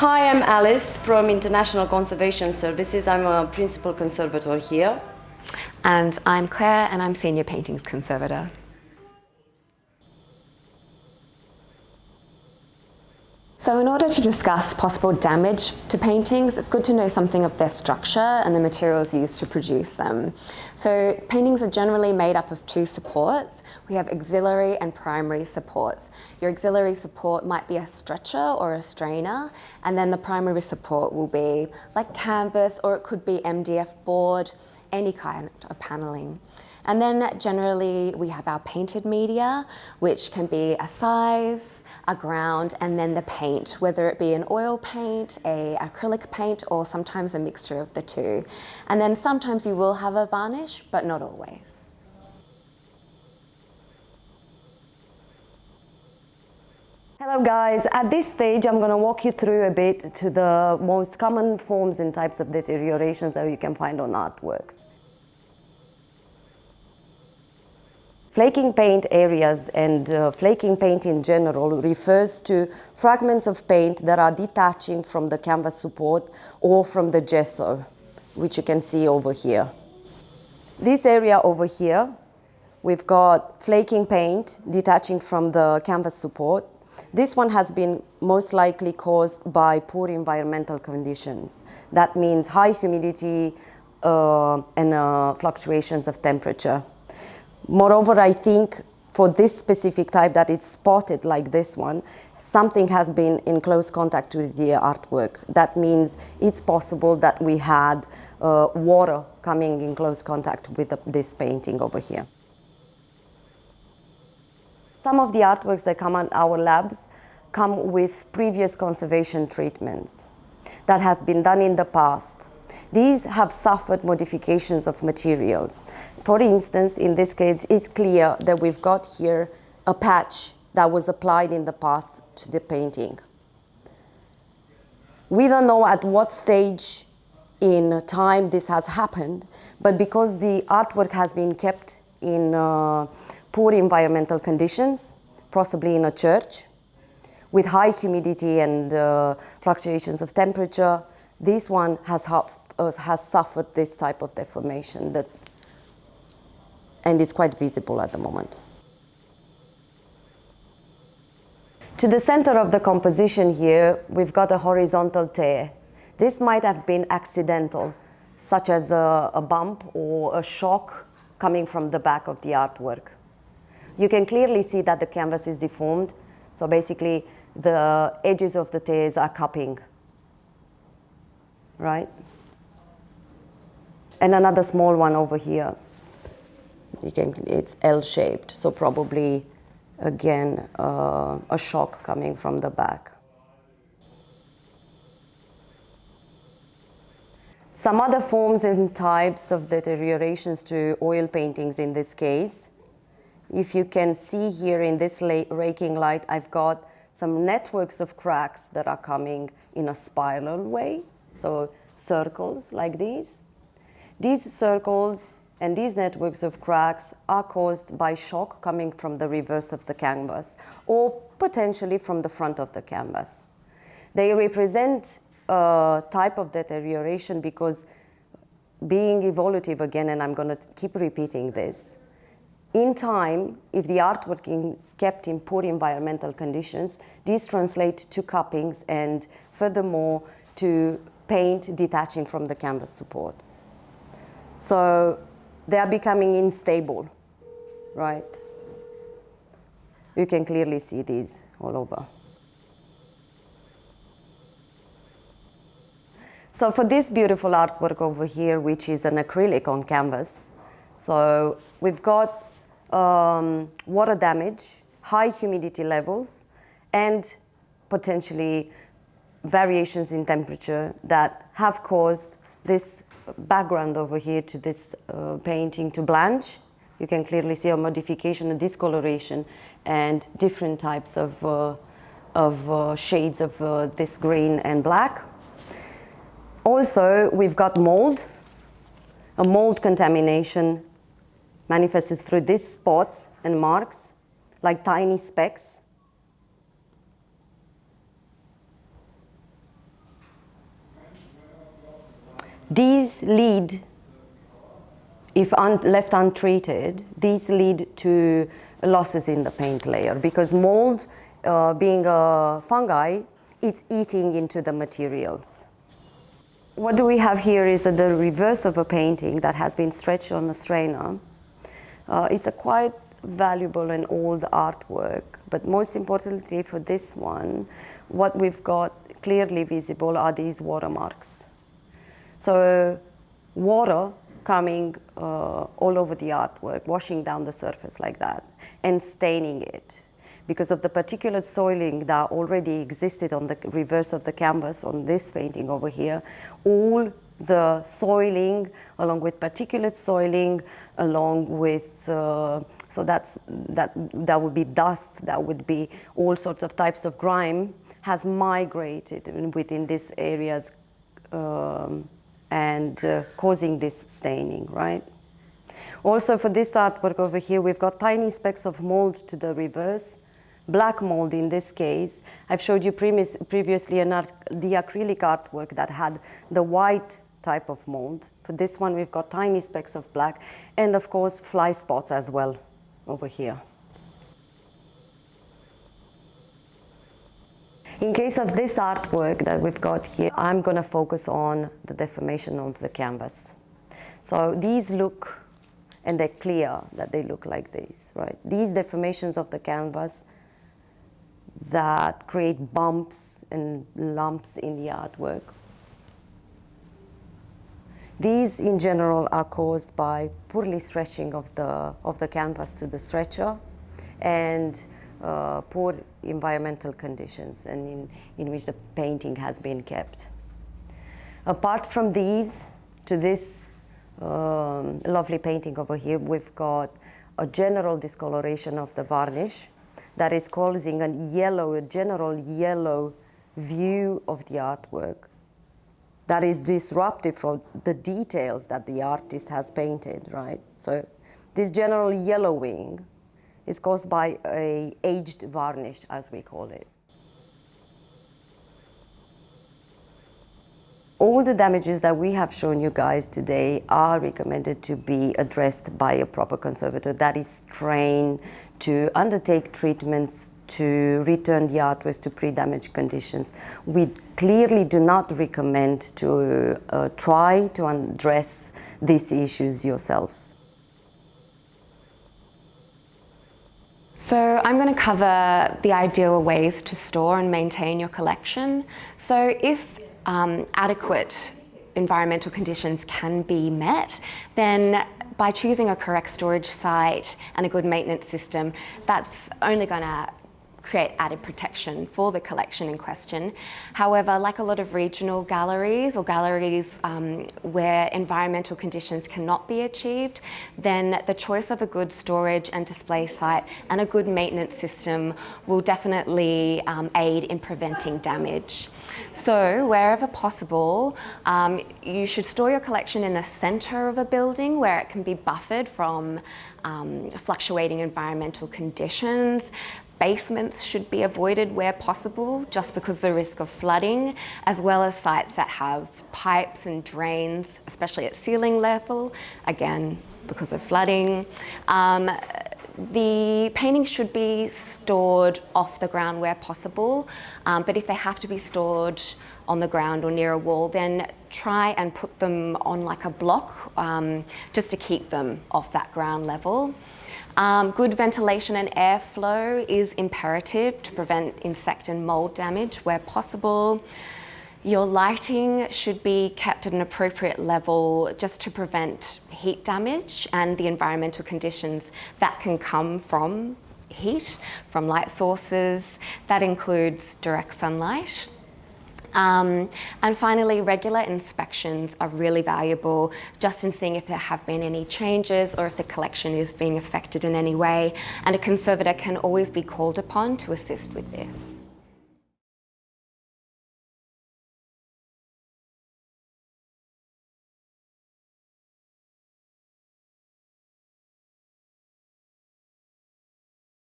Hi, I'm Alice from International Conservation Services. I'm a principal conservator here. And I'm Claire, and I'm Senior Paintings Conservator. So in order to discuss possible damage to paintings, it's good to know something of their structure and the materials used to produce them. So paintings are generally made up of two supports. We have auxiliary and primary supports. Your auxiliary support might be a stretcher or a strainer, and then the primary support will be like canvas, or it could be MDF board, any kind of paneling. And then generally we have our painted media, which can be a size, a ground, and then the paint, whether it be an oil paint, a acrylic paint, or sometimes a mixture of the two. And then sometimes you will have a varnish, but not always. Hello guys, at this stage I'm going to walk you through a bit to the most common forms and types of deteriorations that you can find on artworks. Flaking paint areas and flaking paint in general refers to fragments of paint that are detaching from the canvas support or from the gesso, which you can see over here. This area over here, we've got flaking paint detaching from the canvas support. This one has been most likely caused by poor environmental conditions. That means high humidity and fluctuations of temperature. Moreover, I think for this specific type that it's spotted like this one, something has been in close contact with the artwork. That means it's possible that we had water coming in close contact with this painting over here. Some of the artworks that come on our labs come with previous conservation treatments that have been done in the past. These have suffered modifications of materials. For instance, in this case, it's clear that we've got here a patch that was applied in the past to the painting. We don't know at what stage in time this has happened, but because the artwork has been kept in poor environmental conditions, possibly in a church, with high humidity and fluctuations of temperature, this one has suffered this type of deformation, and it's quite visible at the moment. To the center of the composition here, we've got a horizontal tear. This might have been accidental, such as a bump or a shock coming from the back of the artwork. You can clearly see that the canvas is deformed, so basically the edges of the tears are cupping, right? And another small one over here. It's L-shaped, so probably, again, a shock coming from the back. Some other forms and types of deteriorations to oil paintings in this case. If you can see here in this raking light, I've got some networks of cracks that are coming in a spiral way, so circles like these. These circles and these networks of cracks are caused by shock coming from the reverse of the canvas or potentially from the front of the canvas. They represent a type of deterioration because, being evolutive again, and I'm going to keep repeating this, in time, if the artwork is kept in poor environmental conditions, these translate to cuppings and furthermore to paint detaching from the canvas support. So they are becoming unstable, right? You can clearly see these all over. So for this beautiful artwork over here, which is an acrylic on canvas, so we've got water damage, high humidity levels, and potentially variations in temperature that have caused this background over here to this painting to blanch. You can clearly see a modification, a discoloration, and different types of shades of this green and black. Also, we've got mold. A mold contamination manifested through these spots and marks, like tiny specks. These lead, if left untreated, these lead to losses in the paint layer because mold, being a fungi, it's eating into the materials. What do we have here is the reverse of a painting that has been stretched on a strainer. It's a quite valuable and old artwork, but most importantly for this one, what we've got clearly visible are these watermarks. So water coming all over the artwork, washing down the surface like that, and staining it. Because of the particulate soiling that already existed on the reverse of the canvas on this painting over here, all the soiling, along with particulate soiling, along with, so that would be dust, that would be all sorts of types of grime, has migrated within these areas and causing this staining, right? Also for this artwork over here, we've got tiny specks of mold to the reverse, black mold in this case. I've showed you previously the acrylic artwork that had the white type of mold. For this one, we've got tiny specks of black, and of course, fly spots as well over here. In case of this artwork that we've got here, I'm going to focus on the deformation of the canvas. So these look, and they're clear that they look like this, right? These deformations of the canvas that create bumps and lumps in the artwork. These, in general, are caused by poorly stretching of the canvas to the stretcher and poor environmental conditions and in which the painting has been kept. Apart from these, to this lovely painting over here, we've got a general discoloration of the varnish that is causing a general yellow view of the artwork that is disruptive from the details that the artist has painted, right? So this general yellowing is caused by an aged varnish, as we call it. All the damages that we have shown you guys today are recommended to be addressed by a proper conservator that is trained to undertake treatments to return the artworks to pre-damage conditions. We clearly do not recommend to try to address these issues yourselves. So I'm going to cover the ideal ways to store and maintain your collection. So if adequate environmental conditions can be met, then by choosing a correct storage site and a good maintenance system, that's only going to create added protection for the collection in question. However, like a lot of regional galleries or galleries where environmental conditions cannot be achieved, then the choice of a good storage and display site and a good maintenance system will definitely aid in preventing damage. So wherever possible, you should store your collection in the center of a building where it can be buffered from fluctuating environmental conditions. Basements should be avoided where possible, just because of the risk of flooding, as well as sites that have pipes and drains, especially at ceiling level, again, because of flooding. The paintings should be stored off the ground where possible, but if they have to be stored on the ground or near a wall, then try and put them on like a block, just to keep them off that ground level. Good ventilation and airflow is imperative to prevent insect and mold damage where possible. Your lighting should be kept at an appropriate level just to prevent heat damage and the environmental conditions that can come from heat, from light sources. That includes direct sunlight. And finally, regular inspections are really valuable, just in seeing if there have been any changes or if the collection is being affected in any way. And a conservator can always be called upon to assist with this.